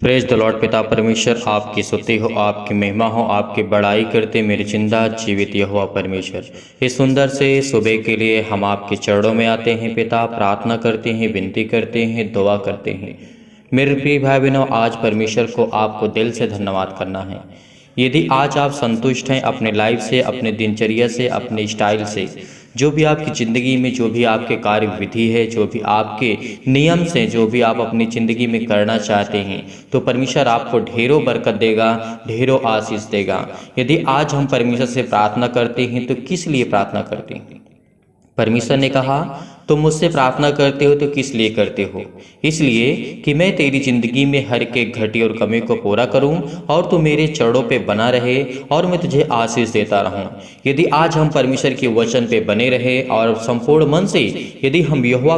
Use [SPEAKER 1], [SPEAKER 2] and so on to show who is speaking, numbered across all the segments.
[SPEAKER 1] Praise the Lord. पिता परमेश्वर आपकी स्तुति हो, आपकी महिमा हो, आपकी बड़ाई करते मेरे जिंदा जीवित यहोवा परमेश्वर। इस सुंदर से सुबह के लिए हम आपके चरणों में आते हैं पिता, प्रार्थना करते हैं, विनती करते हैं, दुआ करते हैं। मेरे प्रिय भाई बहनों, आज परमेश्वर को आपको दिल से धन्यवाद करना है। यदि आज आप संतुष्ट हैं अपने लाइफ से, अपने दिनचर्या से, अपने स्टाइल से, जो भी आपकी ज़िंदगी में, जो भी आपके कार्य विधि है, जो भी आपके नियम से, जो भी आप अपनी ज़िंदगी में करना चाहते हैं, तो परमेश्वर आपको ढेरों बरकत देगा, ढेरों आशीष देगा। यदि आज हम परमेश्वर से प्रार्थना करते हैं तो किस लिए प्रार्थना करते हैं? परमेश्वर ने कहा तुम मुझसे प्रार्थना करते हो तो किस लिए करते हो? इसलिए कि मैं तेरी जिंदगी में हर एक घटी और कमी को पूरा करूं और तू मेरे चरणों पे बना रहे और मैं तुझे आशीष देता रहूं। यदि आज हम परमेश्वर के वचन पे बने रहे और संपूर्ण मन से यदि हम यहोवा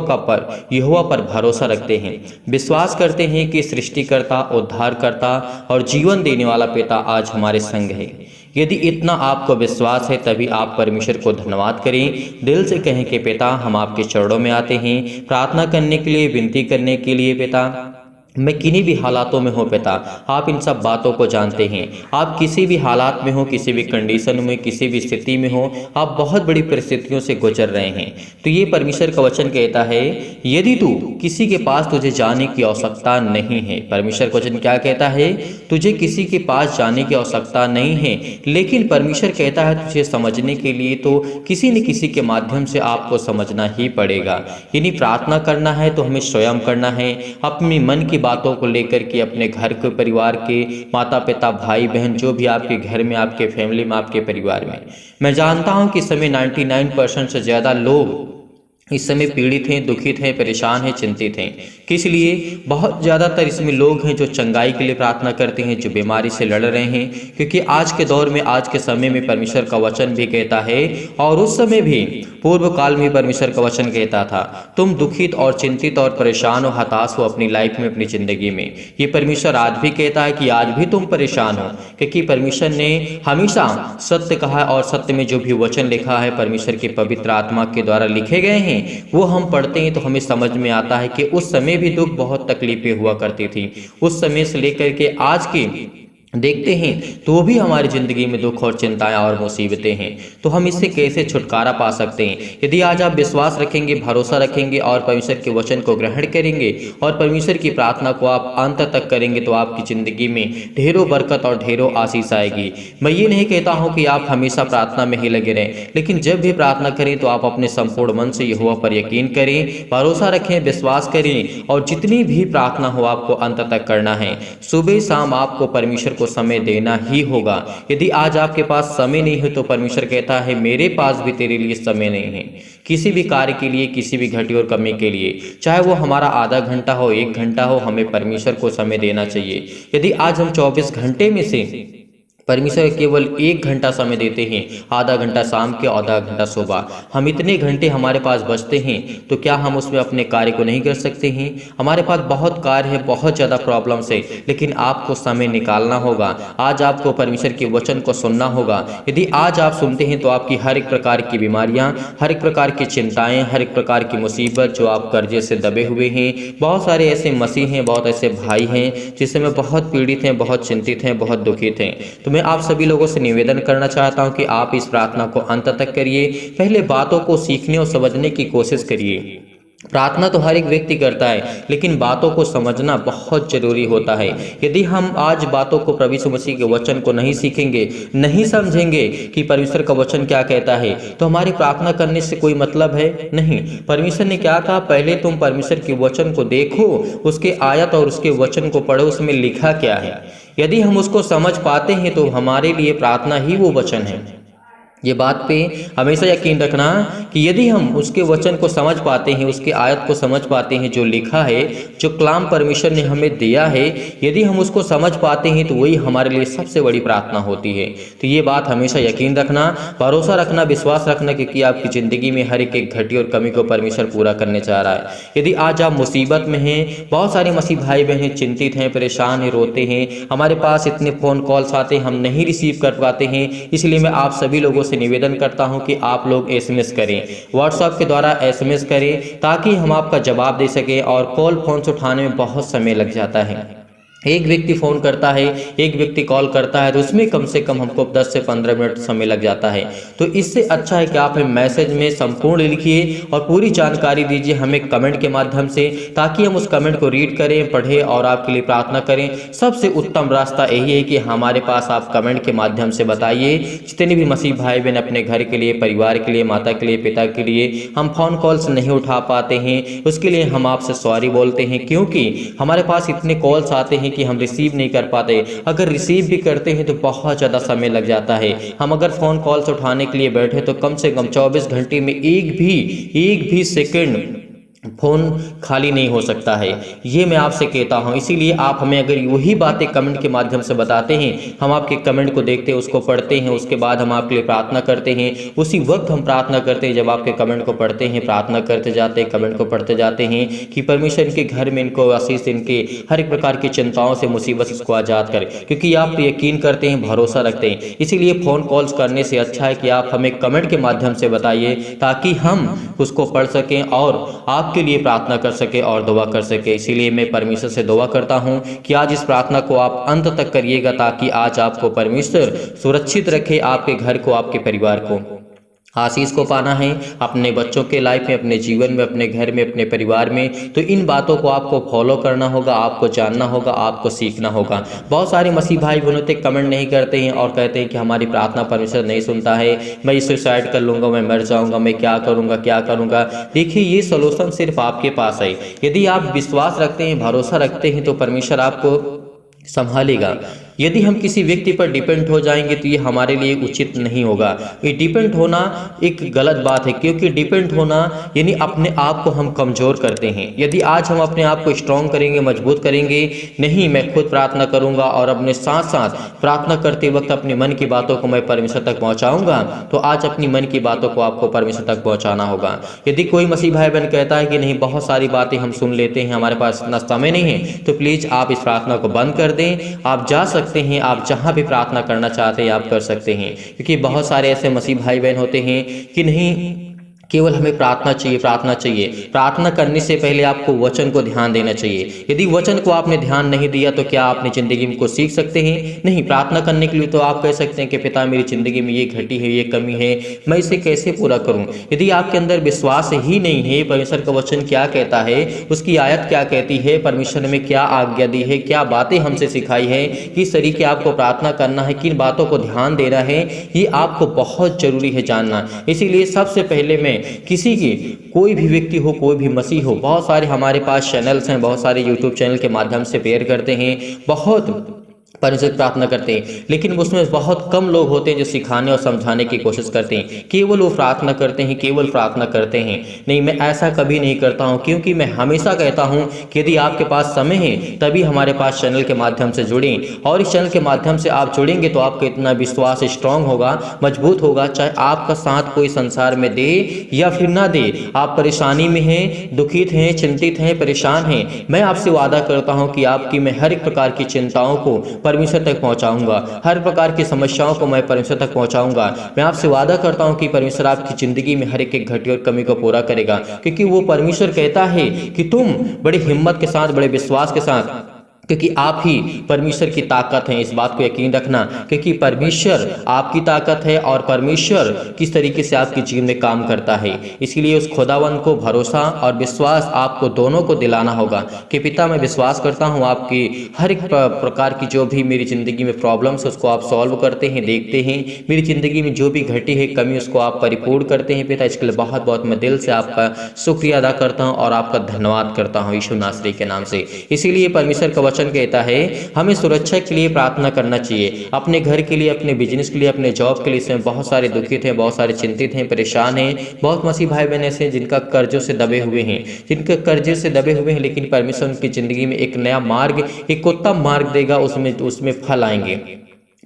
[SPEAKER 1] पर भरोसा रखते हैं, विश्वास करते हैं कि सृष्टिकर्ता, उद्धारकर्ता और जीवन देने वाला पिता आज हमारे संग है, यदि इतना आपको विश्वास है तभी आप परमेश्वर को धन्यवाद करें। दिल से कहें कि पिता हम आपके चरणों में आते हैं प्रार्थना करने के लिए, विनती करने के लिए। पिता मैं किन्हीं भी हालातों में हो पिता, आप इन सब बातों को जानते हैं। आप किसी भी हालात में हो, किसी भी कंडीशन में, किसी भी स्थिति में हो, आप बहुत बड़ी परिस्थितियों से गुजर रहे हैं, तो ये परमेश्वर का वचन कहता है यदि तू किसी के पास तुझे जाने की आवश्यकता नहीं है। परमेश्वर का वचन क्या कहता है? तुझे किसी के पास जाने की आवश्यकता नहीं है, लेकिन परमेश्वर कहता है तुझे समझने के लिए तो किसी न किसी के माध्यम से आपको समझना ही पड़ेगा। यानी प्रार्थना करना है तो हमें स्वयं करना है, अपने मन की बातों को लेकर के, अपने घर के परिवार के माता पिता, भाई बहन, जो भी आपके घर में, आपके फैमिली में, आपके परिवार में। मैं जानता हूं कि इस समय 99% से ज़्यादा लोग इस समय पीड़ित हैं, दुखित हैं, परेशान हैं, चिंतित हैं। किस लिए? बहुत ज़्यादातर इसमें लोग हैं जो चंगाई के लिए प्रार्थना करते हैं, जो बीमारी से लड़ रहे हैं, क्योंकि आज के दौर में, आज के समय में परमेश्वर का वचन भी कहता है और उस समय भी पूर्व काल में परमेश्वर का वचन कहता था तुम दुखित और चिंतित और परेशान हो, हताश हो अपनी लाइफ में, अपनी ज़िंदगी में। ये परमेश्वर आज भी कहता है कि आज भी तुम परेशान हो, क्योंकि परमेश्वर ने हमेशा सत्य कहा है और सत्य में जो भी वचन लिखा है परमेश्वर की पवित्र आत्मा के द्वारा लिखे गए हैं, वो हम पढ़ते हैं तो हमें समझ में आता है कि उस समय भी दुख, बहुत तकलीफें हुआ करती थी। उस समय से लेकर के आज की देखते हैं तो भी हमारी ज़िंदगी में दुख और चिंताएं और मुसीबतें हैं, तो हम इससे कैसे छुटकारा पा सकते हैं? यदि आज आप विश्वास रखेंगे, भरोसा रखेंगे और परमेश्वर के वचन को ग्रहण करेंगे और परमेश्वर की प्रार्थना को आप अंत तक करेंगे तो आपकी ज़िंदगी में ढेरों बरकत और ढेरों आशीष आएगी। मैं ये नहीं कहता हूँ कि आप हमेशा प्रार्थना में ही लगे रहें, लेकिन जब भी प्रार्थना करें तो आप अपने संपूर्ण मन से यहोवा पर यकीन करें, भरोसा रखें, विश्वास करें और जितनी भी प्रार्थना हो आपको अंत तक करना है। सुबह शाम आपको परमेश्वर समय देना ही होगा। यदि आज आपके पास समय नहीं है तो परमेश्वर कहता है मेरे पास भी तेरे लिए समय नहीं है, किसी भी कार्य के लिए, किसी भी घटी और कमी के लिए, चाहे वो हमारा आधा घंटा हो, 1 घंटा हो, हमें परमेश्वर को समय देना चाहिए। यदि आज हम 24 घंटे में से परमेश्वर केवल 1 घंटा समय देते हैं, आधा घंटा शाम के, आधा घंटा सुबह, हम इतने घंटे हमारे पास बचते हैं, तो क्या हम उसमें अपने कार्य को नहीं कर सकते हैं? हमारे पास बहुत कार्य है, बहुत ज़्यादा प्रॉब्लम्स है, लेकिन आपको समय निकालना होगा। आज आपको परमेश्वर के वचन को सुनना होगा। यदि आज आप सुनते हैं तो आपकी हर एक प्रकार की बीमारियां, हर एक प्रकार की चिंताएं, हर एक प्रकार की मुसीबत, जो आप कर्जे से दबे हुए हैं, बहुत सारे ऐसे मसीह हैं, बहुत ऐसे भाई हैं जिस समय बहुत पीड़ित हैं, बहुत चिंतित हैं, बहुत दुखित हैं, तो मैं आप सभी लोगों से निवेदन करना चाहता हूं कि आप इस प्रार्थना को अंत तक करिए। पहले बातों को सीखने और समझने की कोशिश करिए। प्रार्थना तो हर एक व्यक्ति करता है, लेकिन बातों को समझना बहुत जरूरी होता है। यदि हम आज बातों को, प्रभु यीशु मसीह के वचन को नहीं सीखेंगे, नहीं समझेंगे कि परमेश्वर का वचन क्या कहता है, तो हमारी प्रार्थना करने से कोई मतलब है नहीं। परमेश्वर ने क्या कहा? पहले तुम परमेश्वर के वचन को देखो, उसके आयत और उसके वचन को पढ़ो, उसमें लिखा क्या है। यदि हम उसको समझ पाते हैं तो हमारे लिए प्रार्थना ही वो वचन है। ये बात पे हमेशा यकीन रखना कि यदि हम उसके वचन को समझ पाते हैं, उसके आयत को समझ पाते हैं, जो लिखा है, जो कलाम परमेश्वर ने हमें दिया है, यदि हम उसको समझ पाते हैं तो वही हमारे लिए सबसे बड़ी प्रार्थना होती है। तो ये बात हमेशा यकीन रखना, भरोसा रखना, विश्वास रखना, क्योंकि आपकी ज़िंदगी में हर एक घटी और कमी को परमेश्वर पूरा करने चाह रहा है। यदि आज आप मुसीबत में हैं, बहुत सारे मसीह भाई बहन चिंतित हैं, परेशान हैं, रोते हैं, हमारे पास इतने फ़ोन कॉल्स आते हैं, हम नहीं रिसीव कर पाते हैं, इसलिए मैं आप सभी लोगों से निवेदन करता हूं कि आप लोग एसएमएस करें, व्हाट्सएप के द्वारा एसएमएस करें, ताकि हम आपका जवाब दे सकें। और कॉल फोन उठाने में बहुत समय लग जाता है, एक व्यक्ति फ़ोन करता है, एक व्यक्ति कॉल करता है, तो उसमें कम से कम हमको 10 से 15 मिनट समय लग जाता है। तो इससे अच्छा है कि आप हमें मैसेज में संपूर्ण लिखिए और पूरी जानकारी दीजिए हमें कमेंट के माध्यम से, ताकि हम उस कमेंट को रीड करें, पढ़ें और आपके लिए प्रार्थना करें। सबसे उत्तम रास्ता यही है कि हमारे पास आप कमेंट के माध्यम से बताइए। जितने भी मसीह भाई बहन अपने घर के लिए, परिवार के लिए, माता के लिए, पिता के लिए हम फ़ोन कॉल्स नहीं उठा पाते हैं, उसके लिए हम आपसे सॉरी बोलते हैं, क्योंकि हमारे पास इतने कॉल्स आते हैं कि हम रिसीव नहीं कर पाते। अगर रिसीव भी करते हैं तो बहुत ज़्यादा समय लग जाता है। हम अगर फ़ोन कॉल्स उठाने के लिए बैठे तो कम से कम 24 घंटे में एक भी सेकंड फ़ोन खाली नहीं हो सकता है, ये मैं आपसे कहता हूँ। इसीलिए आप हमें अगर वही बातें कमेंट के माध्यम से बताते हैं, हम आपके कमेंट को देखते हैं, उसको पढ़ते हैं, उसके बाद हम आपके लिए प्रार्थना करते हैं। उसी वक्त हम प्रार्थना करते हैं जब आपके कमेंट को पढ़ते हैं, प्रार्थना करते जाते हैं, कमेंट को पढ़ते जाते हैं कि परमेश्वर इनके घर में इनको आशीष, इनके हर एक प्रकार की चिंताओं से, मुसीबत से इसको आज़ाद करें, क्योंकि आप यकीन करते हैं, भरोसा रखते हैं। इसीलिए फ़ोन कॉल्स करने से अच्छा है कि आप हमें कमेंट के माध्यम से बताइए, ताकि हम उसको पढ़ सकें और आप के लिए प्रार्थना कर सके और दुआ कर सके। इसीलिए मैं परमेश्वर से दुआ करता हूं कि आज इस प्रार्थना को आप अंत तक करिएगा, ताकि आज आपको परमेश्वर सुरक्षित रखे, आपके घर को, आपके परिवार को। आशीष को पाना है अपने बच्चों के लाइफ में, अपने जीवन में, अपने घर में, अपने परिवार में, तो इन बातों को आपको फॉलो करना होगा, आपको जानना होगा, आपको सीखना होगा। बहुत सारे मसीह भाई बहनों तक कमेंट नहीं करते हैं और कहते हैं कि हमारी प्रार्थना परमेश्वर नहीं सुनता है, मैं सुसाइड कर लूँगा, मैं मर जाऊँगा, मैं क्या करूँगा। देखिए, ये सोल्यूशन सिर्फ आपके पास है। यदि आप विश्वास रखते हैं, भरोसा रखते हैं, तो परमेश्वर आपको संभालेगा। यदि हम किसी व्यक्ति पर डिपेंड हो जाएंगे तो ये हमारे लिए उचित नहीं होगा। ये डिपेंड होना एक गलत बात है, क्योंकि डिपेंड होना यानी अपने आप को हम कमज़ोर करते हैं। यदि आज हम अपने आप को स्ट्रॉन्ग करेंगे, मजबूत करेंगे, नहीं मैं खुद प्रार्थना करूंगा और अपने साथ साथ प्रार्थना करते वक्त अपने मन की बातों को मैं परमेश्वर तक पहुंचाऊंगा, तो आज अपनी मन की बातों को आपको परमेश्वर तक पहुंचाना होगा। यदि कोई मसीह भाई बहन कहता है कि नहीं, बहुत सारी बातें हम सुन लेते हैं, हमारे पास इतना समय नहीं है, तो प्लीज़ आप इस प्रार्थना को बंद कर दें। आप जा सकते हैं, आप जहां भी प्रार्थना करना चाहते हैं आप कर सकते हैं, क्योंकि बहुत सारे ऐसे मसीह भाई बहन होते हैं कि नहीं, केवल हमें प्रार्थना चाहिए। प्रार्थना करने से पहले आपको वचन को ध्यान देना चाहिए। यदि वचन को आपने ध्यान नहीं दिया तो क्या आपने ज़िंदगी में कुछ सीख सकते हैं? नहीं। प्रार्थना करने के लिए तो आप कह सकते हैं कि पिता, मेरी ज़िंदगी में ये घटी है, ये कमी है, मैं इसे कैसे पूरा करूं? यदि आपके अंदर विश्वास ही नहीं है, परमेश्वर का वचन क्या कहता है, उसकी आयत क्या कहती है, परमेश्वर ने क्या आज्ञा दी है, क्या बातें हमसे सिखाई है, किस तरीके आपको प्रार्थना करना है, किन बातों को ध्यान देना है, ये आपको बहुत ज़रूरी है जानना। इसीलिए सबसे पहले मैं किसी की, कोई भी व्यक्ति हो, कोई भी मसीह हो, बहुत सारे हमारे पास चैनल्स हैं, बहुत सारे यूट्यूब चैनल के माध्यम से प्रेयर करते हैं, बहुत परमेश्वर प्रार्थना करते हैं, लेकिन उसमें बहुत कम लोग होते हैं जो सिखाने और समझाने की कोशिश करते हैं। केवल वो प्रार्थना करते हैं, केवल प्रार्थना करते हैं। नहीं, मैं ऐसा कभी नहीं करता हूं, क्योंकि मैं हमेशा कहता हूं कि यदि आपके पास समय है तभी हमारे पास चैनल के माध्यम से जुड़ें, और इस चैनल के माध्यम से आप जुड़ेंगे तो आपका इतना विश्वास स्ट्रांग होगा, मजबूत होगा, चाहे आपका साथ कोई संसार में दे या फिर ना दे। आप परेशानी में हैं, दुखित हैं, चिंतित हैं, परेशान हैं, मैं आपसे वादा करता हूँ कि आपकी मैं हर एक प्रकार की चिंताओं को परमेश्वर तक पहुंचाऊंगा, हर प्रकार की समस्याओं को मैं परमेश्वर तक पहुंचाऊंगा। मैं आपसे वादा करता हूं कि परमेश्वर आपकी जिंदगी में हर एक घटी और कमी को पूरा करेगा, क्योंकि वो परमेश्वर कहता है कि तुम बड़ी हिम्मत के साथ, बड़े विश्वास के साथ, क्योंकि आप ही परमेश्वर की ताकत हैं, इस बात को यकीन रखना, क्योंकि परमेश्वर आपकी ताकत है और परमेश्वर किस तरीके से आपके जीवन में काम करता है। इसलिए उस खुदावन को भरोसा और विश्वास आपको दोनों को दिलाना होगा कि पिता, मैं विश्वास करता हूँ आपकी हर एक प्रकार की जो भी मेरी ज़िंदगी में प्रॉब्लम्स उसको आप सॉल्व करते हैं, देखते हैं, मेरी ज़िंदगी में जो भी घटी है कमी उसको आप परिपूर्ण करते हैं। पिता, इसके लिए बहुत बहुत मैं दिल से आपका शुक्रिया अदा करता हूँ और आपका धन्यवाद करता हूँ यीशु नासरी के नाम से। इसीलिए परमेश्वर का वचन कहता है हमें सुरक्षा के लिए प्रार्थना करना चाहिए, अपने घर के लिए, अपने बिजनेस के लिए, अपने जॉब के लिए। इसमें बहुत सारे दुखित हैं, बहुत सारे चिंतित हैं, परेशान हैं, बहुत मसीह भाई बहन ऐसे हैं जिनका कर्जों से दबे हुए हैं, लेकिन परमेश्वर उनकी जिंदगी में एक नया मार्ग, एक उत्तम मार्ग देगा, उसमें फल आएंगे।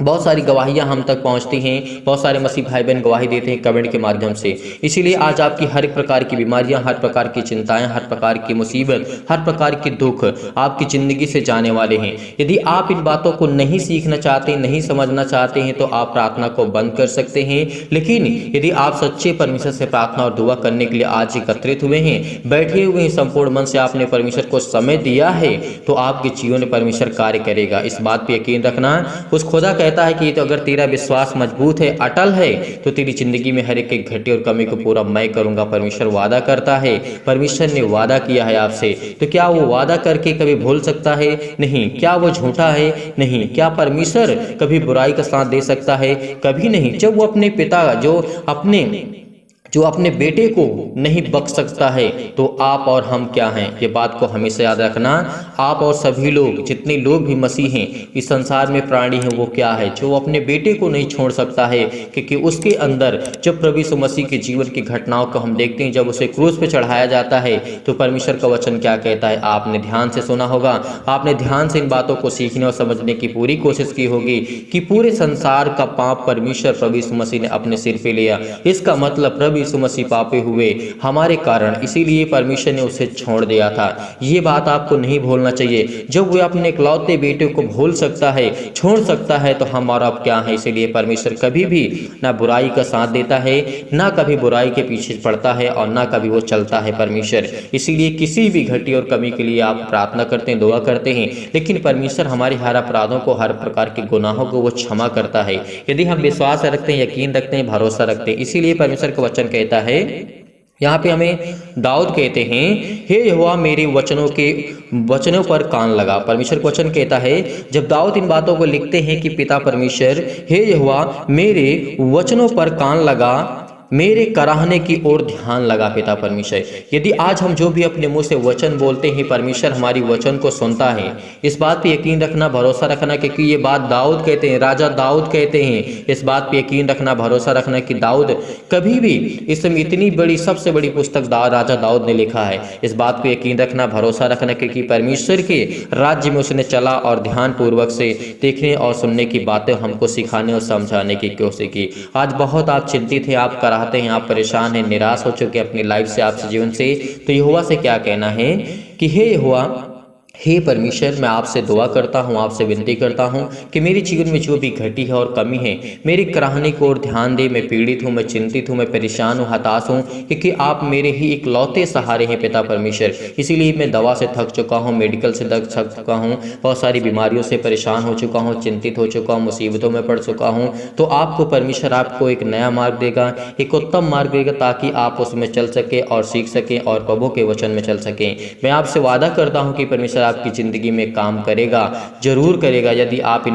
[SPEAKER 1] बहुत सारी गवाहियां हम तक पहुंचती हैं, बहुत सारे मसीह भाई बहन गवाही देते हैं कमेंट के माध्यम से। इसीलिए आज आपकी हर एक प्रकार की बीमारियां, हर प्रकार की चिंताएं, हर प्रकार की मुसीबत, हर प्रकार के दुख आपकी ज़िंदगी से जाने वाले हैं। यदि आप इन बातों को नहीं सीखना चाहते, नहीं समझना चाहते हैं, तो आप प्रार्थना को बंद कर सकते हैं। लेकिन यदि आप सच्चे परमेश्वर से प्रार्थना और दुआ करने के लिए आज एकत्रित हुए हैं, बैठे हुए हैं, संपूर्ण मन से आपने परमेश्वर को समय दिया है, तो आपके जीवन में परमेश्वर कार्य करेगा। इस बात पर यकीन रखना। उस खुदा कहता है कि तो अगर तेरा विश्वास मजबूत है, अटल है, तो तेरी जिंदगी में हर एक घटी और कमी को पूरा मैं करूंगा। परमेश्वर वादा करता है, परमेश्वर ने वादा किया है आपसे। तो क्या वो वादा करके कभी भूल सकता है? नहीं। क्या वो झूठा है? नहीं। क्या परमेश्वर कभी बुराई का साथ दे सकता है? कभी नहीं। जब वो अपने पिता जो अपने बेटे को नहीं बख्श सकता है, तो आप और हम क्या हैं? ये बात को हमेशा याद रखना। आप और सभी लोग, जितने लोग भी मसीह हैं, इस संसार में प्राणी हैं, वो क्या है? जो अपने बेटे को नहीं छोड़ सकता है, क्योंकि उसके अंदर जब प्रभु यीशु मसीह के जीवन की घटनाओं को हम देखते हैं, जब उसे क्रूस पे चढ़ाया जाता है, तो परमेश्वर का वचन क्या कहता है? आपने ध्यान से सुना होगा, आपने ध्यान से इन बातों को सीखने और समझने की पूरी कोशिश की होगी कि पूरे संसार का पाप परमेश्वर प्रभु यीशु मसीह ने अपने सिर पे लिया। इसका मतलब प्रभु यीशु मसीह पापी हुए हमारे कारण, इसीलिए परमेश्वर ने उसे छोड़ दिया था। ये बात आपको नहीं भूलना चाहिए। जब वो अपने इकलौते बेटे को भूल सकता है, छोड़ सकता है, तो हम और अब क्या है? इसीलिए परमेश्वर कभी भी ना बुराई का साथ देता है, ना कभी बुराई के पीछे पड़ता है, और ना कभी वो चलता है परमेश्वर। इसीलिए किसी भी घटी और कमी के लिए आप प्रार्थना करते हैं, दुआ करते हैं, लेकिन परमेश्वर हमारे हर अपराधों को, हर प्रकार के गुनाहों को वो क्षमा करता है, यदि हम विश्वास रखते हैं, यकीन रखते हैं, भरोसा रखते हैं। इसीलिए परमेश्वर का वचन कहता है, यहाँ पे हमें दाऊद कहते हैं, हे यहोवा मेरे वचनों पर कान लगा। परमेश्वर का वचन कहता है, जब दाऊद इन बातों को लिखते हैं कि पिता परमेश्वर, हे यहोवा मेरे वचनों पर कान लगा, मेरे कराहने की ओर ध्यान लगा पिता परमेश्वर। यदि आज हम जो भी अपने मुंह से वचन बोलते हैं, परमेश्वर हमारी वचन को सुनता है। इस बात पे यकीन रखना, भरोसा रखना, क्योंकि ये बात दाऊद कहते हैं, राजा दाऊद कहते हैं। इस बात पे यकीन रखना, भरोसा रखना कि दाऊद कभी भी, इसमें इतनी बड़ी, सबसे बड़ी पुस्तक राजा दाऊद ने लिखा है। इस बात पे यकीन रखना, भरोसा रखना, क्योंकि परमेश्वर के राज्य में उसने चला और ध्यान पूर्वक से देखने और सुनने की बातें हमको सिखाने और समझाने की कोशिश की। आज बहुत आप चिंतित हैं, आप कराहते हैं, आप परेशान हैं, निराश हो चुके अपनी लाइफ से, आपसे जीवन से, तो यहोवा से क्या कहना है कि हे यहोवा, हे परमेश्वर, मैं आपसे दुआ करता हूँ, आपसे विनती करता हूँ कि मेरे जीवन में जो भी घटी है और कमी है, मेरी कराहने को और ध्यान दे। मैं पीड़ित हूँ, मैं चिंतित हूँ, मैं परेशान हूँ, हताश हूँ, क्योंकि आप मेरे ही इकलौते सहारे हैं पिता परमेश्वर। इसीलिए मैं दवा से थक चुका हूँ, मेडिकल से थक चुका हूँ, बहुत सारी बीमारियों से परेशान हो चुका हूँ, चिंतित हो चुका हूँ, मुसीबतों में पड़ चुका हूँ। तो आपको परमेश्वर आपको एक नया मार्ग देगा, एक उत्तम मार्ग देगा, ताकि आप उसमें चल सकें और सीख सकें और प्रभु के वचन में चल सकें। मैं आपसे वादा करता हूँ कि परमेश्वर आपकी जिंदगी में काम करेगा, जरूर करेगा, यदि आप इन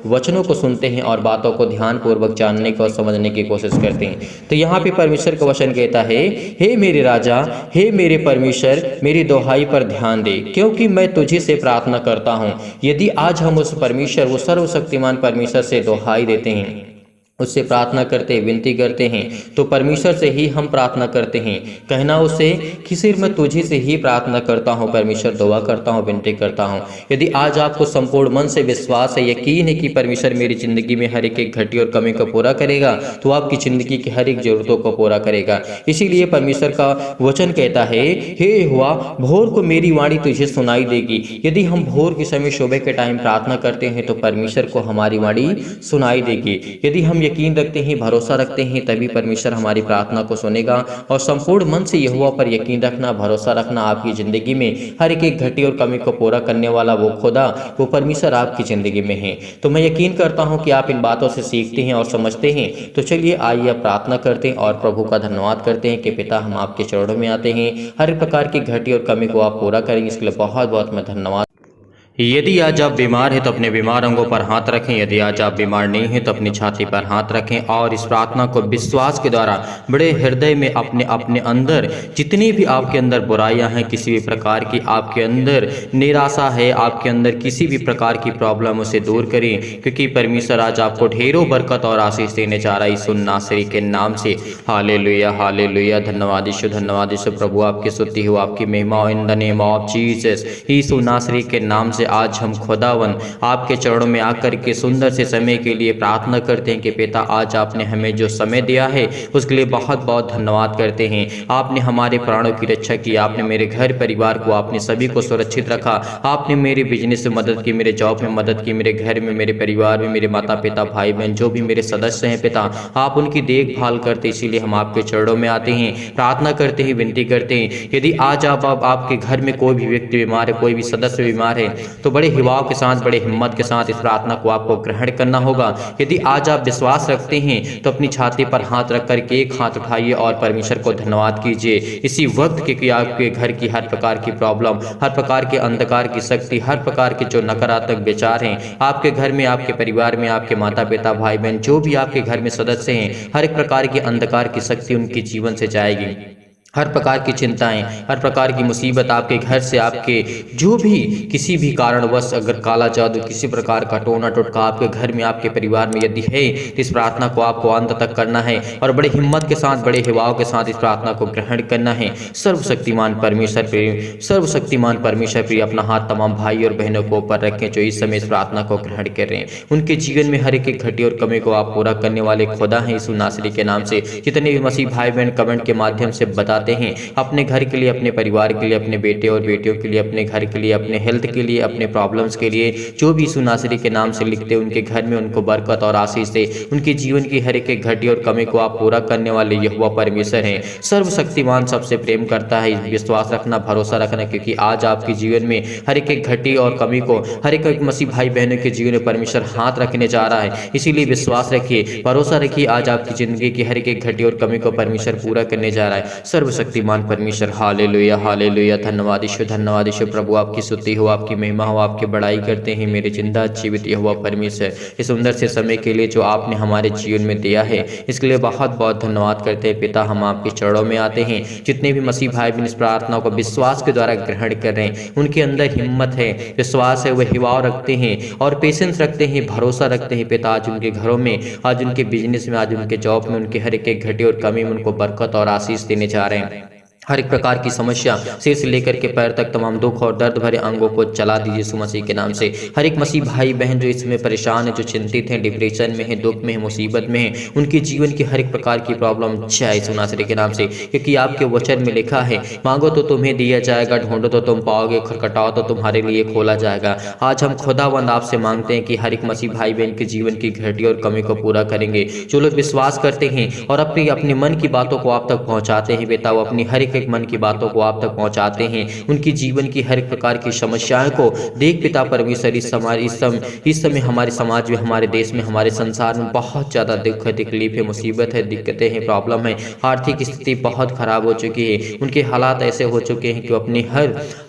[SPEAKER 1] वचनों को सुनते हैं और बातों को ध्यान पूर्वक जानने को और समझने की कोशिश करते हैं। तो यहाँ पे परमेश्वर का वचन कहता है, हे मेरे राजा, हे मेरे परमेश्वर, मेरी दुहाई पर ध्यान दे, क्योंकि मैं तुझे से प्रार्थना करता हूँ। यदि आज हम उस परमेश्वर, वो सर्वशक्तिमान परमेश्वर से दुहाई देते हैं, उससे प्रार्थना करते हैं, विनती करते हैं, तो परमेश्वर से ही हम प्रार्थना करते हैं। कहना उससे कि सिर्फ मैं तुझे से ही प्रार्थना करता हूँ परमेश्वर, दुआ करता हूँ, विनती करता हूँ। यदि आज आपको संपूर्ण मन से विश्वास है, यकीन है कि परमेश्वर मेरी जिंदगी में हर एक घटी और कमी को पूरा करेगा, तो आपकी जिंदगी की हर एक जरूरतों को पूरा करेगा। इसीलिए परमेश्वर का वचन कहता है, हे यहोवा, भोर को मेरी वाणी तुझे सुनाई देगी। यदि हम भोर के समय, सुबह के टाइम प्रार्थना करते हैं, तो परमेश्वर को हमारी वाणी सुनाई देगी। यदि हम यकीन रखते हैं, भरोसा रखते हैं, तभी परमेश्वर हमारी प्रार्थना को सुनेगा। और संपूर्ण मन से यहोवा पर यकीन रखना, भरोसा रखना, आपकी जिंदगी में हर एक घटी और कमी को पूरा करने वाला वो खुदा, वो परमेश्वर आपकी जिंदगी में है। तो मैं यकीन करता हूं कि आप इन बातों से सीखते हैं और समझते हैं। तो चलिए आइए प्रार्थना करते हैं और प्रभु का धन्यवाद करते हैं कि पिता, हम आपके चरणों में आते हैं, हर प्रकार की घटी और कमी को आप पूरा करेंगे, इसके लिए बहुत बहुत मैं धन्यवाद। यदि आज आप बीमार हैं तो अपने बीमार अंगों पर हाथ रखें, यदि आज आप बीमार नहीं हैं तो अपनी छाती पर हाथ रखें, और इस प्रार्थना को विश्वास के द्वारा बड़े हृदय में अपने अंदर जितनी भी आपके अंदर बुराइयां हैं, किसी भी प्रकार की आपके अंदर निराशा है, आपके अंदर किसी भी प्रकार की प्रॉब्लम, उसे दूर करें, क्योंकि परमेश्वर आज आपको ढेरों बरकत और आशीष देने जा रहा है यीशु नासरी के नाम से। हालेलुया, हालेलुया, धन्यवाद यीशु, धन्यवाद यीशु। प्रभु आपकी स्तुति हो, आपकी महिमा हो, in the name of Jesus, यीशु नासरी के नाम से से आज हम खुदावन आपके चरणों में आकर के सुंदर से समय के लिए प्रार्थना करते हैं कि पिता आज आपने हमें जो समय दिया है उसके लिए बहुत बहुत धन्यवाद करते हैं। आपने हमारे प्राणों की रक्षा की, आपने मेरे घर परिवार को, आपने सभी को सुरक्षित रखा, आपने मेरे बिजनेस में मदद की, मेरे जॉब में मदद की, मेरे घर में, मेरे परिवार में, मेरे माता पिता भाई बहन जो भी मेरे सदस्य हैं पिता, आप उनकी देखभाल करते, इसीलिए हम आपके चरणों में आते हैं, प्रार्थना करते हैं, विनती करते हैं। यदि आज आपके घर में कोई भी व्यक्ति बीमार है, कोई भी सदस्य बीमार है, तो बड़े हिवाव के साथ, बड़े हिम्मत के साथ इस प्रार्थना को आपको ग्रहण करना होगा। यदि आज आप विश्वास रखते हैं तो अपनी छाती पर हाथ रख करके एक हाथ उठाइए और परमेश्वर को धन्यवाद कीजिए इसी वक्त के कि आपके घर की हर प्रकार की प्रॉब्लम, हर प्रकार के अंधकार की शक्ति, हर प्रकार के जो नकारात्मक विचार हैं आपके घर में, आपके परिवार में, आपके माता पिता भाई बहन जो भी आपके घर में सदस्य हैं, हर एक प्रकार की अंधकार की शक्ति उनके जीवन से जाएगी। हर प्रकार की चिंताएं, हर प्रकार की मुसीबत आपके घर से, आपके जो भी किसी भी कारणवश अगर काला जादू, किसी प्रकार का टोना टोटका आपके घर में, आपके परिवार में यदि है, तो इस प्रार्थना को आपको अंत तक करना है और बड़े हिम्मत के साथ, बड़े हिवाव के साथ इस प्रार्थना को ग्रहण करना है। सर्वशक्तिमान परमेश्वर प्रिय, सर्वशक्तिमान परमेश्वर प्रिय अपना हाथ तमाम भाई और बहनों को ऊपर रखें जो इस समय इस प्रार्थना को ग्रहण कर रहे हैं। उनके जीवन में हर एक घटी और कमी को आप पूरा करने वाले खुदा हैं यीशु नासरी के नाम से। जितने भी मसीह भाई बहन कमेंट के माध्यम से बताते हैं अपने घर के लिए, अपने परिवार के लिए, अपने बेटे और बेटियों के लिए, अपने घर के लिए, अपने हेल्थ के लिए, अपने प्रॉब्लम्स के लिए, जो भी यीशु नासरी के नाम से लिखते उनके घर में उनको बरकत और आशीष दे, उनके जीवन की हर एक घटी और कमी को आप पूरा करने वाले यहोवा परमेश्वर हैं। सर्वशक्तिमान सबसे प्रेम करता है, विश्वास रखना, भरोसा रखना, क्योंकि आज आपके जीवन में हर एक घटी और कमी को, हर एक मसीह भाई बहनों के जीवन में परमेश्वर हाथ रखने जा रहा है। इसीलिए विश्वास रखिए, भरोसा रखिए, आज आपकी जिंदगी की हर एक घटी और कमी को परमेश्वर पूरा करने जा रहा है। सर्वशक्तिमान परमेश्वर, हालेलुया हालेलुया। धन्यवाद ईश्वर, धन्यवाद ईश्वर प्रभु, आपकी स्तुति हो, आपकी महिमा हो, आपकी बड़ाई करते हैं मेरे जिंदा जीवित यहोवा परमेश्वर। इस सुंदर से समय के लिए जो आपने हमारे जीवन में दिया है इसके लिए बहुत बहुत धन्यवाद करते हैं पिता। हम आपके चरणों में आते हैं, जितने भी मसीह भाई बहन इस प्रार्थना को विश्वास के द्वारा ग्रहण कर रहे हैं, उनके अंदर हिम्मत है, विश्वास है, वह हिवाव रखते हैं और पेशेंस रखते हैं, भरोसा रखते हैं पिता। आज उनके घरों में, आज उनके बिजनेस में, आज उनके जॉब में, उनके हर एक घटी और कमी में उनको बरकत और आशीष देने जा रहे हैं। हर एक प्रकार की समस्या सिर से लेकर के पैर तक तमाम दुख और दर्द भरे अंगों को चला दीजिए यीशु मसीह के नाम से। हर एक मसीह भाई बहन जो इसमें परेशान है, जो चिंतित हैं, डिप्रेशन में है, दुख में है, मुसीबत में है, उनके जीवन की हर एक प्रकार की प्रॉब्लम चाहे यीशु नासरी के नाम से, क्योंकि आपके वचन में लिखा है मांगो तो तुम्हें दिया जाएगा, ढूंढो तो तुम पाओगे, खटखटाओ तो तुम्हारे लिए खोला जाएगा। आज हम खुदावंद आपसे मांगते हैं कि हर एक मसीह भाई बहन के जीवन की घटी और कमी को पूरा करेंगे। जो लोग विश्वास करते हैं और अपने मन की बातों को आप तक पहुँचाते हैं पिता, वो अपनी हर एक मन की बातों को आप तक पहुंचाते हैं, उनकी जीवन की हर एक प्रकार की समस्याओं को देख पिता परमेश्वर। इस समय हमारे समाज में, हमारे देश में, हमारे संसार में बहुत ज़्यादा दुख है, तकलीफ है, मुसीबत है, दिक्कतें हैं, प्रॉब्लम है, आर्थिक स्थिति बहुत खराब हो चुकी है, उनके हालात ऐसे हो चुके हैं कि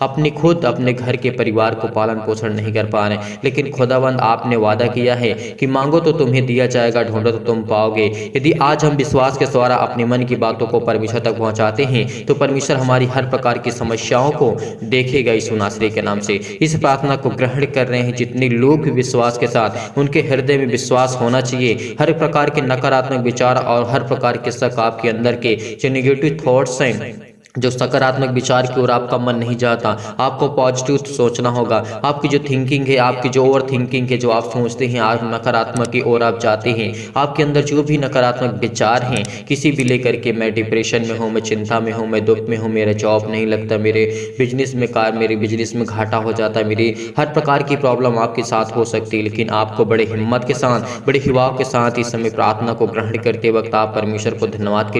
[SPEAKER 1] अपने खुद अपने घर के परिवार को पालन पोषण नहीं कर पा रहे। लेकिन खुदावंद आपने वादा किया है कि मांगो तो तुम्हें दिया जाएगा, ढूंढो तो तुम पाओगे। यदि आज हम विश्वास के द्वारा अपने मन की बातों को परमेश्वर तक पहुंचाते हैं तो परमेश्वर हमारी हर प्रकार की समस्याओं को देखेगा यीशु नासरी के नाम से। इस प्रार्थना को ग्रहण कर रहे हैं जितने लोग भी विश्वास के साथ, उनके हृदय में विश्वास होना चाहिए। हर प्रकार के नकारात्मक विचार और हर प्रकार के शक आपके अंदर के जो नेगेटिव थॉट्स हैं, जो सकारात्मक विचार की ओर आपका मन नहीं जाता, आपको पॉजिटिव सोचना होगा। आपकी जो थिंकिंग है, आपकी जो ओवर थिंकिंग है, जो आप सोचते हैं आप नकारात्मक की ओर आप जाते हैं, आपके अंदर जो भी नकारात्मक विचार हैं किसी भी लेकर के, मैं डिप्रेशन में हूँ, मैं चिंता में हूँ, मैं दुख में हूँ, मेरा जॉब नहीं लगता, मेरे बिजनेस में घाटा हो जाता है, मेरी हर प्रकार की प्रॉब्लम आपके साथ हो सकती है। लेकिन आपको बड़े हिम्मत के साथ, बड़े हिवाव के साथ इस समय प्रार्थना को ग्रहण करते वक्त आप परमेश्वर को धन्यवाद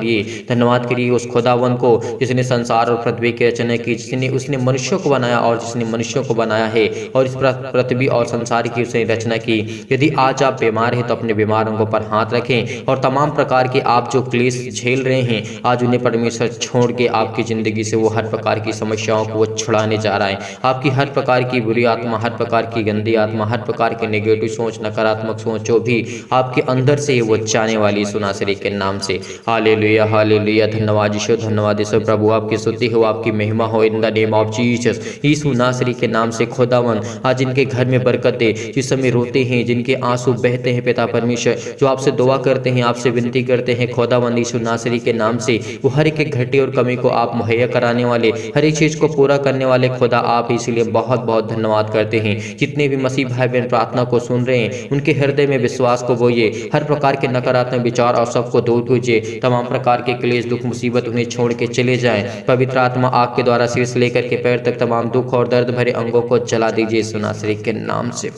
[SPEAKER 1] करिए उस खुदावन को जिसने संसार और पृथ्वी की रचना की, जिसने उसने मनुष्यों को बनाया और जिसने मनुष्यों को बनाया है और इस पृथ्वी और संसार की उसने रचना की। यदि आज आप बीमार हैं तो अपने बीमार अंगों पर हाथ रखें और तमाम प्रकार के आप जो क्लेश झेल रहे हैं आज उन्हें परमेश्वर छोड़ के आपकी जिंदगी से वो हर प्रकार की समस्याओं को वो छुड़ाने जा रहा है। आपकी हर प्रकार की बुरी आत्मा, हर प्रकार की गंदी आत्मा, हर प्रकार की नेगेटिव सोच, नकारात्मक सोच जो भी आपके अंदर से वो जाने वाली यीशु नासरी के नाम से। Hallelujah hallelujah. धन्यवाद यीशु, धन्यवाद यीशु प्रभु। आपकी स्तुति हो, आपकी महिमा हो in the name of Jesus. यीशु नासरी के नाम से खुदावन आज जिनके घर में बरकत दे, जिस समय रोते हैं, जिनके आंसू बहते हैं पिता परमेश्वर, जो आपसे दुआ करते हैं, आपसे विनती करते हैं खुदावन यीशु नासरी के नाम से, वो हर एक घटी और कमी को आप मुहैया कराने वाले, हर एक चीज को पूरा करने वाले खुदा आप, इसलिए बहुत बहुत धन्यवाद करते हैं। जितने भी मसीह भाई बहन प्रार्थना को सुन रहे हैं, उनके हृदय में विश्वास को बोइए, हर प्रकार के नकारात्मक विचार और सबको दूर कीजिए, तमाम प्रकार के क्लेश दुख मुसीबत उन्हें छोड़ के चले जाएं। पवित्र आत्मा आग के द्वारा सिर से लेकर के पैर तक तमाम दुख और दर्द भरे अंगों को जला दीजिए यीशु नासरी के नाम से।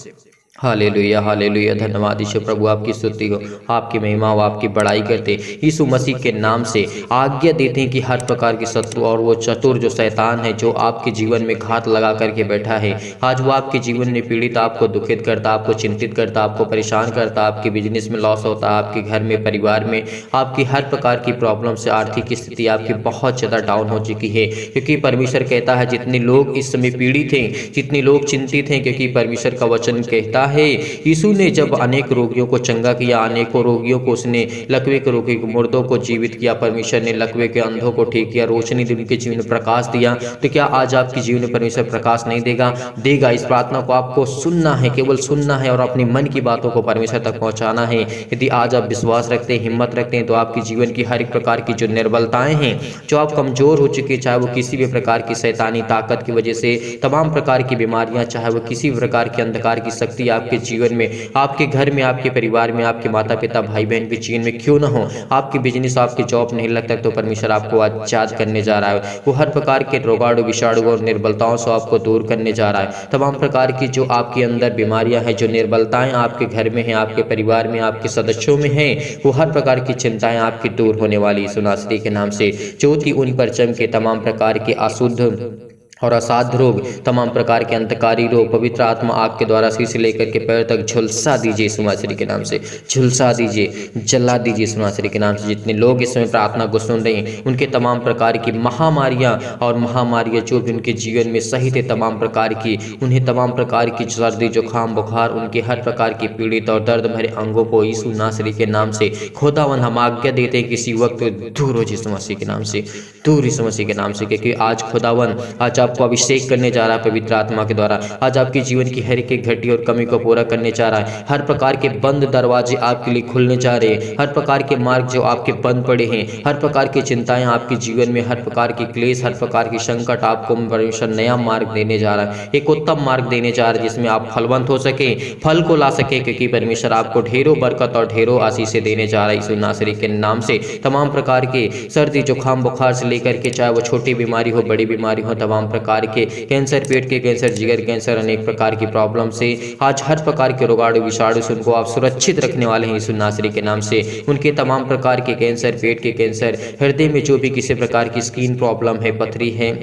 [SPEAKER 1] Hallelujah hallelujah. धन्यवाद यीशु प्रभु, आपकी स्तुति हो, आपकी महिमा हो, आपकी बड़ाई करते यीशु मसीह के नाम से आज्ञा देते हैं कि हर प्रकार के शत्रु और वो चतुर जो शैतान है, जो आपके जीवन में घात लगा करके बैठा है, आज वो आपके जीवन में पीड़ित, आपको दुखित करता, आपको चिंतित करता, आपको परेशान करता, आपके बिजनेस में लॉस होता, आपके घर में परिवार में आपकी हर प्रकार की प्रॉब्लम से आर्थिक स्थिति आपकी बहुत ज़्यादा डाउन हो चुकी है। क्योंकि परमेश्वर कहता है जितने लोग इस समय पीड़ित हैं, जितने लोग चिंतित हैं, क्योंकि परमेश्वर का वचन कहता है यीशु ने जब अनेक रोगियों को चंगा किया, अनेकों रोगियों को उसने, लकवे के रोगी मुर्दों को जीवित किया, परमेश्वर ने लकवे के अंधों को ठीक किया, रोशनी दी, उनके जीवन में प्रकाश दिया, तो क्या आज आपके जीवन में परमेश्वर प्रकाश नहीं देगा? देगा। इस प्रार्थना को आपको सुनना है, केवल सुनना है और अपने मन की बातों को परमेश्वर तक पहुंचाना है। यदि आज आप विश्वास रखते हैं, हिम्मत रखते हैं, तो आपके जीवन की हर एक प्रकार की जो निर्बलताएं हैं, जो आप कमजोर हो चुके, चाहे वो किसी भी प्रकार की शैतानी ताकत की वजह से, तमाम प्रकार की बीमारियां, चाहे वो किसी प्रकार की अंधकार की शक्ति आपके जीवन में, आपके घर में, आपके परिवार में, आपके माता पिता भाई बहन के जीवन में क्यों ना हो, आपकी बिजनेस, आपकी जॉब नहीं लगता, तो परमेश्वर आपको आजाद करने जा रहा है। वो हर प्रकार के रोगाणु विषाणु और निर्बलताओं से आपको दूर करने जा रहा है। तमाम प्रकार की जो आपके अंदर बीमारियां हैं, जो निर्बलताएं आपके घर में हैं, आपके परिवार में, आपके सदस्यों में हैं, वो हर प्रकार की चिंताएं आपकी दूर होने वाली यीशु नासरी के नाम से। ज्योति उन पर चमके, तमाम प्रकार के अशुद्ध और असाध्य रोग, तमाम प्रकार के अंतकारी रोग, पवित्र आत्मा आग के द्वारा सिर से लेकर के पैर तक झुलसा दीजिए यीशु मसीह के नाम से, झुलसा दीजिए, जला दीजिए यीशु मसीह के नाम से। जितने लोग इस समय प्रार्थना को सुन रहे हैं, उनके तमाम प्रकार की महामारियां और महामारियां जो भी उनके जीवन में सहित है, तमाम प्रकार की, उन्हें तमाम प्रकार की सर्दी जुकाम बुखार, उनके हर प्रकार की पीड़ित और दर्द भरे अंगों को यीशु नासरी के नाम से खुदावन हम आज्ञा देते हैं किसी वक्त दूर हो यीशु मसीह के नाम से, दूर यीशु मसीह के नाम से। क्योंकि आज खुदावन आज आपको अभिषेक करने जा रहा है पवित्र आत्मा के द्वारा, आज आपके जीवन की हर एक घटी और कमी को पूरा करने जा रहा है। हर प्रकार के बंद दरवाजे आपके लिए खुलने जा रहे हैं, हर प्रकार के मार्ग जो आपके बंद पड़े हैं, हर प्रकार की चिंताएं आपके जीवन में, हर प्रकार की क्लेश, हर प्रकार की संकट, आपको परमेश्वर नया मार्ग देने जा रहा है, एक उत्तम मार्ग देने जा रहा है जिसमें आप फलवंत हो सके, फल को ला सके। क्योंकि परमेश्वर आपको ढेरों बरकत और ढेरों आशीष देने जा रहा है यीशु नासरी के नाम से। तमाम प्रकार के सर्दी जुकाम बुखार से लेकर के, चाहे वो छोटी बीमारी हो, बड़ी बीमारी हो, तमाम प्रकार के कैंसर, पेट के कैंसर, जिगर कैंसर, अनेक प्रकार की प्रॉब्लम से आज हर प्रकार के रोगाणु विषाणु से उनको आप सुरक्षित रखने वाले हैं यीशु नासरी के नाम से। उनके तमाम प्रकार के कैंसर, पेट के कैंसर, हृदय में जो भी किसी प्रकार की स्किन प्रॉब्लम है, पथरी है,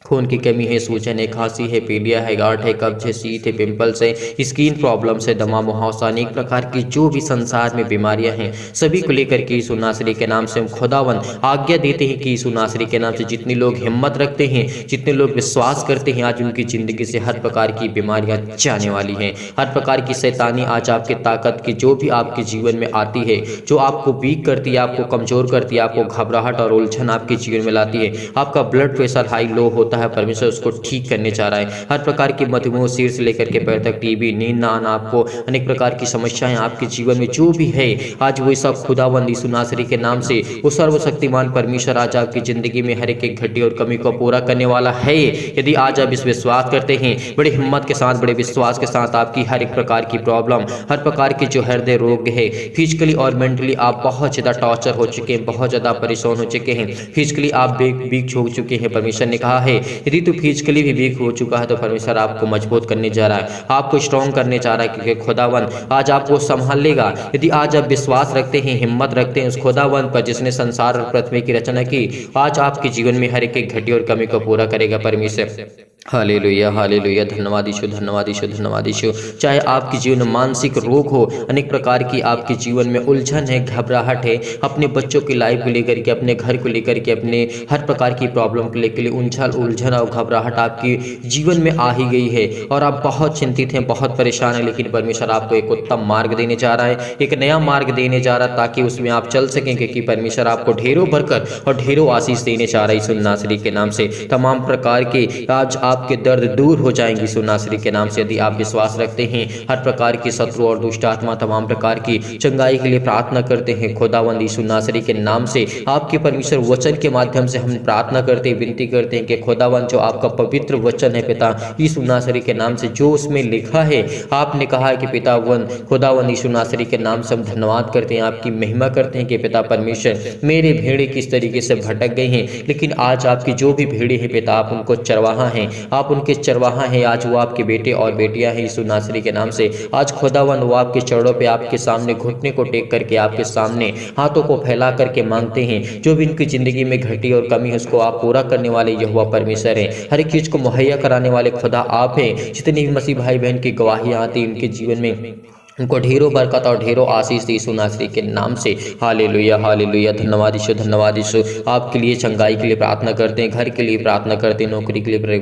[SPEAKER 1] खून की कमी है, सूजन है, खांसी है, पीलिया है, गांठ है, कब्ज है, शीत है, पिंपल्स है, स्किन प्रॉब्लम से, दमा मुहावसा, अनेक प्रकार की जो भी संसार में बीमारियां हैं, सभी को लेकर के यीशु नासरी के नाम से हम खुदावन आज्ञा देते हैं कि यीशु नासरी के नाम से जितने लोग हिम्मत रखते हैं, जितने लोग विश्वास करते हैं, आज उनकी जिंदगी से हर प्रकार की बीमारियां जाने वाली हैं। हर प्रकार की शैतानी आज आपके ताकत की जो भी आपके जीवन में आती है, जो आपको वीक करती है, आपको कमजोर करती है, आपको घबराहट और उलझन आपके जीवन में लाती है, आपका ब्लड प्रेशर हाई लो होता है, परमेश्वर उसको ठीक करने जा रहा है। हर प्रकार की मधुमेह सिर से लेकर के पैर तक, टीबी, नींद ना आना, आपको अनेक प्रकार की समस्याएं आपके जीवन में जो भी है, आज वो सब खुदावंद यीशु नासरी के नाम से वो सर्वशक्तिमान परमेश्वर आज आपकी जिंदगी में हर एक घटी और कमी को पूरा करने वाला है। यदि आज आप इस विश्वास करते हैं, बड़ी हिम्मत के साथ, बड़े विश्वास के साथ, आपकी हर एक प्रकार की प्रॉब्लम, हर प्रकार की जो हृदय रोग है, फिजिकली और मेंटली आप बहुत ज्यादा टॉर्चर हो चुके हैं, बहुत ज्यादा परेशान हो चुके हैं, फिजिकली आप वीक हो चुके हैं, परमेश्वर ने कहा है यदि तो फिजिकली भी वीक हो चुका है तो परमेश्वर आपको मजबूत करने जा रहा है, आपको स्ट्रॉन्ग करने जा रहा है। क्योंकि खुदावन आज आपको संभाल लेगा। यदि आज आप विश्वास रखते हैं, हिम्मत रखते हैं उस खुदावन पर जिसने संसार और पृथ्वी की रचना की, आज आपके जीवन में हर एक घटी और कमी को पूरा करेगा परमेश्वर। Hallelujah hallelujah. धन्यवाद यीशु, धन्यवाद यीशु, धन्यवाद यीशु। चाहे आपके जीवन में मानसिक रोग हो, अनेक प्रकार की आपके जीवन में उलझन है, घबराहट है, अपने बच्चों की लाइफ को लेकर के, अपने घर को लेकर के, अपने हर प्रकार की प्रॉब्लम को लेकर उलझन और घबराहट आपके जीवन में आ ही गई है और आप बहुत चिंतित हैं, बहुत परेशान हैं, लेकिन परमेश्वर आपको एक उत्तम मार्ग देने जा रहा है, एक नया मार्ग देने जा रहा है ताकि उसमें आप चल सकें, क्योंकि परमेश्वर आपको ढेरों बरकत और ढेरों आशीष देने जा रहा है यीशु नासरी के नाम से। तमाम प्रकार के आज आपके दर्द दूर हो जाएंगे यीशु नासरी के नाम से, यदि आप विश्वास रखते हैं। हर प्रकार की शत्रु और दुष्ट आत्मा तमाम प्रकार की चंगाई के लिए प्रार्थना करते हैं खुदावंद यीशु नासरी के नाम से। आपके परमेश्वर वचन के माध्यम से हम प्रार्थना करते हैं, विनती करते हैं कि खुदावंद जो आपका पवित्र वचन है पिता यीशु नासरी के नाम से, जो उसमें लिखा है, आपने कहा है कि पितावन खुदावंद यीशु नासरी के नाम से हम धन्यवाद करते हैं, आपकी महिमा करते हैं कि पिता परमेश्वर मेरे भेड़े किस तरीके से भटक गई हैं, लेकिन आज आपकी जो भी भेड़े हैं पिता, आप उनको चरवाहा हैं, आप उनके चरवाहा हैं। आज वो आपके बेटे और बेटियां हैं यीशु नासरी के नाम से। आज खुदावन वो आपके चरणों पे आपके सामने घुटने को टेक करके आपके सामने हाथों को फैला करके मांगते हैं, जो भी इनकी जिंदगी में घटी और कमी है उसको आप पूरा करने वाले यहोवा परमेश्वर हैं। हर एक चीज को मुहैया कराने वाले खुदा आप हैं। जितनी भी मसीह भाई बहन की गवाहियां आती उनके जीवन में उनको ढेरों बरकत और ढेरों आशीष यीशु नासरी के नाम से। Hallelujah hallelujah. धन्यवाद यीशु, धन्यवाद यीशु। आपके लिए चंगाई के लिए प्रार्थना करते हैं, घर के लिए प्रार्थना करते हैं, नौकरी के लिए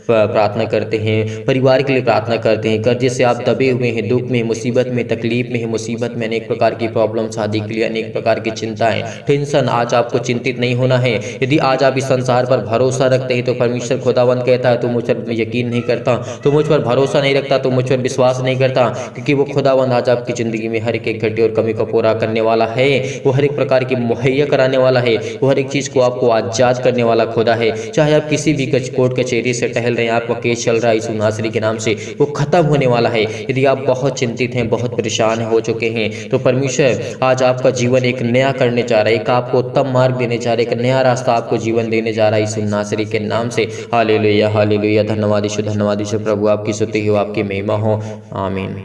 [SPEAKER 1] प्रार्थना करते हैं, परिवार के लिए प्रार्थना करते हैं। कर्जे से आप दबे हुए हैं, दुख में, मुसीबत में, तकलीफ में है, मुसीबत में, अनेक प्रकार की प्रॉब्लम, शादी के लिए अनेक प्रकार की चिंताएं, टेंशन, आज आपको चिंतित नहीं होना है। यदि आज आप इस संसार पर भरोसा रखते हैं तो परमेश्वर खुदावंद कहता है, तू मुझ पर यकीन नहीं करता, तो मुझ पर भरोसा नहीं रखता, तो मुझ पर विश्वास नहीं करता, क्योंकि वो खुदावंद आज आपकी जिंदगी में हर एक घटी और कमी को पूरा करने वाला है। वो हर एक प्रकार की मुहैया कराने वाला है, वो हर एक चीज को आपको आजाद करने वाला खुदा है। चाहे आप किसी भी कोर्ट कचहरी से टहल रहे हैं, आपका केस चल रहा है यीशु नासरी के नाम से, वो खत्म होने वाला है। यदि आप बहुत चिंतित हैं, बहुत परेशान हो चुके हैं, तो परमेश्वर आज आपका जीवन एक नया करने जा रहा है, एक आपको उत्तम मार्ग देने जा रहा है, एक नया रास्ता आपको जीवन देने जा रहा है यीशु नासरी के नाम से। Hallelujah hallelujah. धन्यवाद यीशु, धन्यवाद यीशु। प्रभु आपकी स्तुति हो, आपकी महिमा हो। आमीन।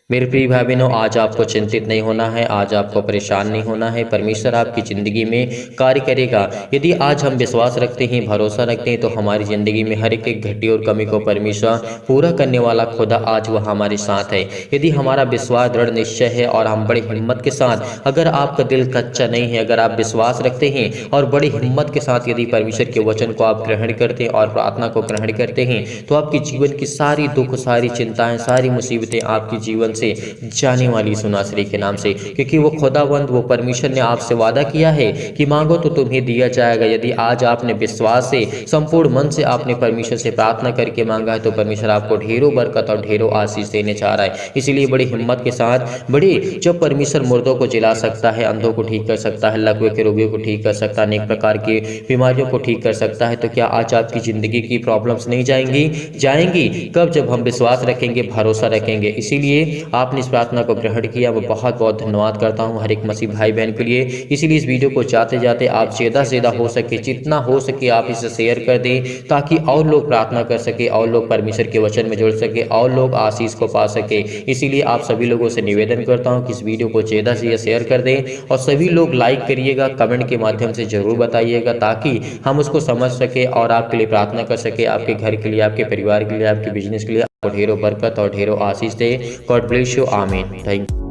[SPEAKER 1] मेरे प्रिय भाई बहनों, आज आपको चिंतित नहीं होना है, आज आपको परेशान नहीं होना है। परमेश्वर आपकी ज़िंदगी में कार्य करेगा। यदि आज हम विश्वास रखते हैं, भरोसा रखते हैं, तो हमारी ज़िंदगी में हर एक घटी और कमी को परमेश्वर पूरा करने वाला खुदा आज वह हमारे साथ है। यदि हमारा विश्वास दृढ़ निश्चय है और हम बड़ी हिम्मत के साथ, अगर आपका दिल कच्चा नहीं है, अगर आप विश्वास रखते हैं और बड़ी हिम्मत के साथ यदि परमेश्वर के वचन को आप ग्रहण करते हैं और प्रार्थना को ग्रहण करते हैं, तो आपके जीवन की सारी दुख, सारी चिंताएं, सारी मुसीबतें आपके जीवन से जाने वाली यीशु नासरी के नाम से। क्योंकि वो खुदावंद, वो परमेश्वर ने आपसे वादा किया है कि मांगो तो तुम्हें दिया जाएगा। यदि आज आपने विश्वास से, संपूर्ण मन से आपने परमेश्वर से प्रार्थना करके मांगा है, तो परमेश्वर आपको ढेरों बरकत और ढेरों आशीष देने चाह रहा है। इसीलिए बड़ी हिम्मत के साथ, जब परमेश्वर मुर्दों को जिला सकता है, अंधों को ठीक कर सकता है, लकवे के रोगियों को ठीक कर सकता है, अनेक प्रकार की बीमारियों को ठीक कर सकता है, तो क्या आज आपकी जिंदगी की प्रॉब्लम्स नहीं जाएंगी? कब? जब हम विश्वास रखेंगे, भरोसा रखेंगे। इसीलिए आपने इस प्रार्थना को ग्रहण किया, मैं बहुत बहुत धन्यवाद करता हूं हर एक मसीह भाई बहन के लिए। इसीलिए इस वीडियो को जाते जाते आप ज़्यादा से ज़्यादा हो सके, जितना हो सके आप इसे शेयर कर दें, ताकि और लोग प्रार्थना कर सके, और लोग परमेश्वर के वचन में जुड़ सके, और लोग आशीष को पा सके। इसीलिए आप सभी लोगों से निवेदन करता हूँ कि इस वीडियो को ज़्यादा से ज़्यादा शेयर कर दें, और सभी लोग लाइक करिएगा, कमेंट के माध्यम से जरूर बताइएगा, ताकि हम उसको समझ सके और आपके लिए प्रार्थना कर सके, आपके घर के लिए, आपके परिवार के लिए, आपके बिजनेस के लिए ढेरों बरकत और ढेरों आशीष दे। God bless you. आमीन। Thank you.